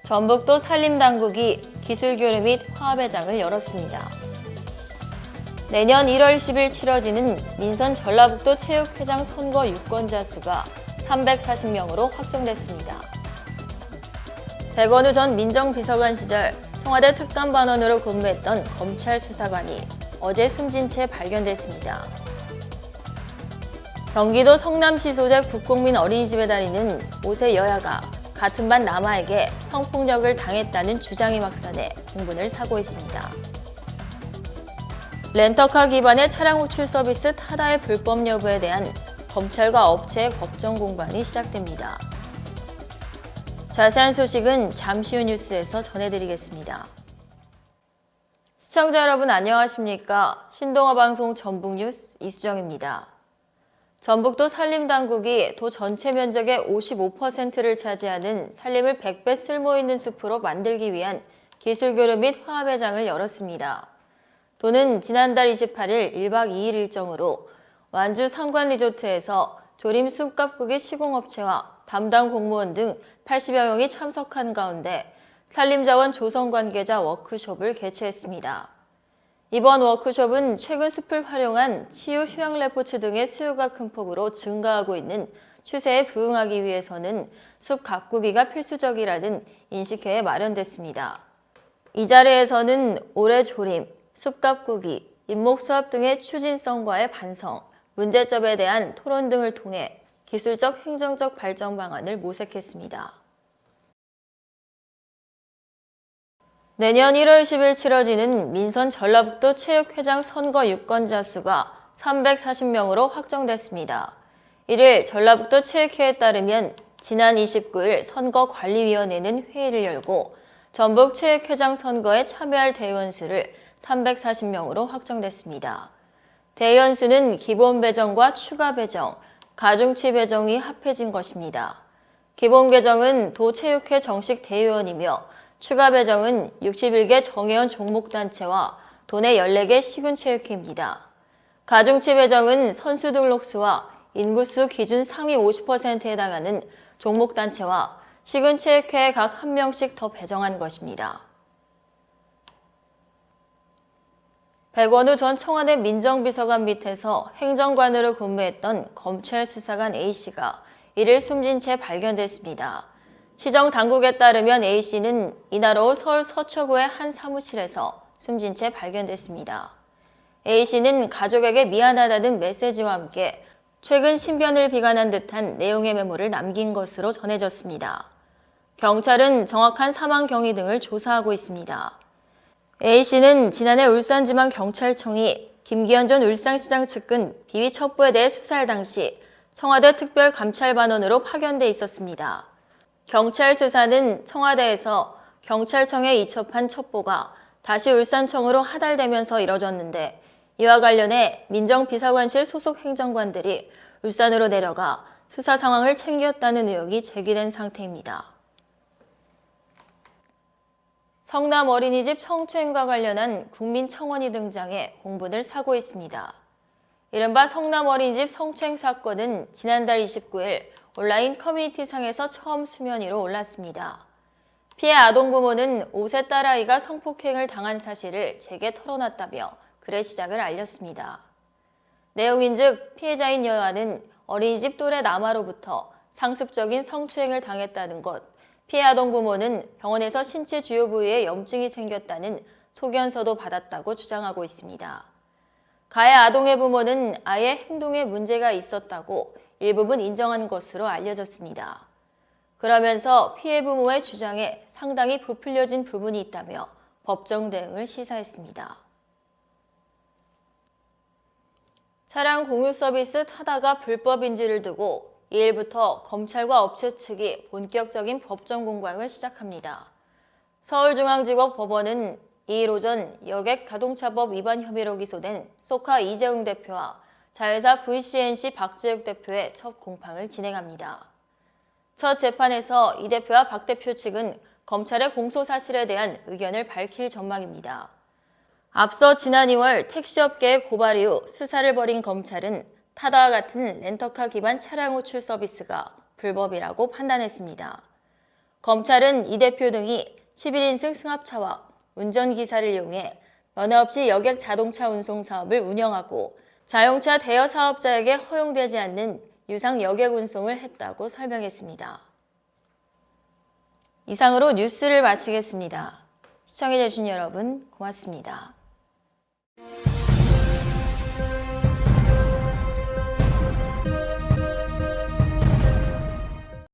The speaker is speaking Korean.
전북도 산림당국이 기술교류 및 화합회장을 열었습니다. 내년 1월 10일 치러지는 민선 전라북도 체육회장 선거 유권자 수가 340명으로 확정됐습니다. 백원우 전 민정비서관 시절 청와대 특감반원으로 근무했던 검찰 수사관이 어제 숨진 채 발견됐습니다. 경기도 성남시 소재 국공민 어린이집에 다니는 5세 여아가 같은 반 남아에게 성폭력을 당했다는 주장이 확산해 공분을 사고 있습니다. 렌터카 기반의 차량 호출 서비스 타다의 불법 여부에 대한 검찰과 업체의 법정 공방이 시작됩니다. 자세한 소식은 잠시 후 뉴스에서 전해드리겠습니다. 시청자 여러분 안녕하십니까? 신동아 방송 전북뉴스 이수정입니다. 전북도 산림당국이 도 전체 면적의 55%를 차지하는 산림을 100배 쓸모있는 숲으로 만들기 위한 기술교류 및 화합회장을 열었습니다. 도는 지난달 28일 1박 2일 일정으로 완주 상관리조트에서 조림 숲 가꾸기 시공업체와 담당 공무원 등 80여 명이 참석한 가운데 산림자원 조성 관계자 워크숍을 개최했습니다. 이번 워크숍은 최근 숲을 활용한 치유 휴양 레포츠 등의 수요가 큰 폭으로 증가하고 있는 추세에 부응하기 위해서는 숲 가꾸기가 필수적이라는 인식회에 마련됐습니다. 이 자리에서는 올해 조림, 숲 가꾸기, 잎목 수합 등의 추진성과의 반성, 문제점에 대한 토론 등을 통해 기술적 행정적 발전 방안을 모색했습니다. 내년 1월 10일 치러지는 민선 전라북도 체육회장 선거 유권자 수가 340명으로 확정됐습니다. 이를 전라북도 체육회에 따르면 지난 29일 선거관리위원회는 회의를 열고 전북 체육회장 선거에 참여할 대의원 수를 340명으로 확정됐습니다. 대의원 수는 기본 배정과 추가 배정, 가중치 배정이 합해진 것입니다. 기본 배정은 도체육회 정식 대의원이며 추가 배정은 61개 정회원 종목단체와 도내 14개 시군체육회입니다. 가중치 배정은 선수 등록수와 인구수 기준 상위 50%에 해당하는 종목단체와 시군체육회에 각 1명씩 더 배정한 것입니다. 백원우 전 청와대 민정비서관 밑에서 행정관으로 근무했던 검찰 수사관 A씨가 이를 숨진 채 발견됐습니다. 시정 당국에 따르면 A씨는 이날 오후 서울 서초구의 한 사무실에서 숨진 채 발견됐습니다. A씨는 가족에게 미안하다는 메시지와 함께 최근 신변을 비관한 듯한 내용의 메모를 남긴 것으로 전해졌습니다. 경찰은 정확한 사망 경위 등을 조사하고 있습니다. A씨는 지난해 울산지방경찰청이 김기현 전 울산시장 측근 비위 첩보에 대해 수사할 당시 청와대 특별감찰반원으로 파견돼 있었습니다. 경찰 수사는 청와대에서 경찰청에 이첩한 첩보가 다시 울산청으로 하달되면서 이뤄졌는데 이와 관련해 민정비서관실 소속 행정관들이 울산으로 내려가 수사 상황을 챙겼다는 의혹이 제기된 상태입니다. 성남 어린이집 성추행과 관련한 국민청원이 등장해 공분을 사고 있습니다. 이른바 성남 어린이집 성추행 사건은 지난달 29일 온라인 커뮤니티상에서 처음 수면 위로 올랐습니다. 피해 아동 부모는 5세 딸아이가 성폭행을 당한 사실을 제게 털어놨다며 글의 시작을 알렸습니다. 내용인즉 피해자인 여아는 어린이집 또래 남아로부터 상습적인 성추행을 당했다는 것, 피해 아동 부모는 병원에서 신체 주요 부위에 염증이 생겼다는 소견서도 받았다고 주장하고 있습니다. 가해 아동의 부모는 아이의 행동에 문제가 있었다고 일부분 인정한 것으로 알려졌습니다. 그러면서 피해 부모의 주장에 상당히 부풀려진 부분이 있다며 법정 대응을 시사했습니다. 차량 공유 서비스 타다가 불법인지를 두고 2일부터 검찰과 업체 측이 본격적인 법정 공방을 시작합니다. 서울중앙지법 법원은 2일 오전 여객자동차법 위반 혐의로 기소된 소카 이재용 대표와 자회사 VCNC 박재욱 대표의 첫 공판을 진행합니다. 첫 재판에서 이 대표와 박 대표 측은 검찰의 공소 사실에 대한 의견을 밝힐 전망입니다. 앞서 지난 2월 택시업계의 고발 이후 수사를 벌인 검찰은 타다와 같은 렌터카 기반 차량 호출 서비스가 불법이라고 판단했습니다. 검찰은 이 대표 등이 11인승 승합차와 운전기사를 이용해 면허 없이 여객 자동차 운송 사업을 운영하고 자동차 대여 사업자에게 허용되지 않는 유상 여객 운송을 했다고 설명했습니다. 이상으로 뉴스를 마치겠습니다. 시청해주신 여러분 고맙습니다.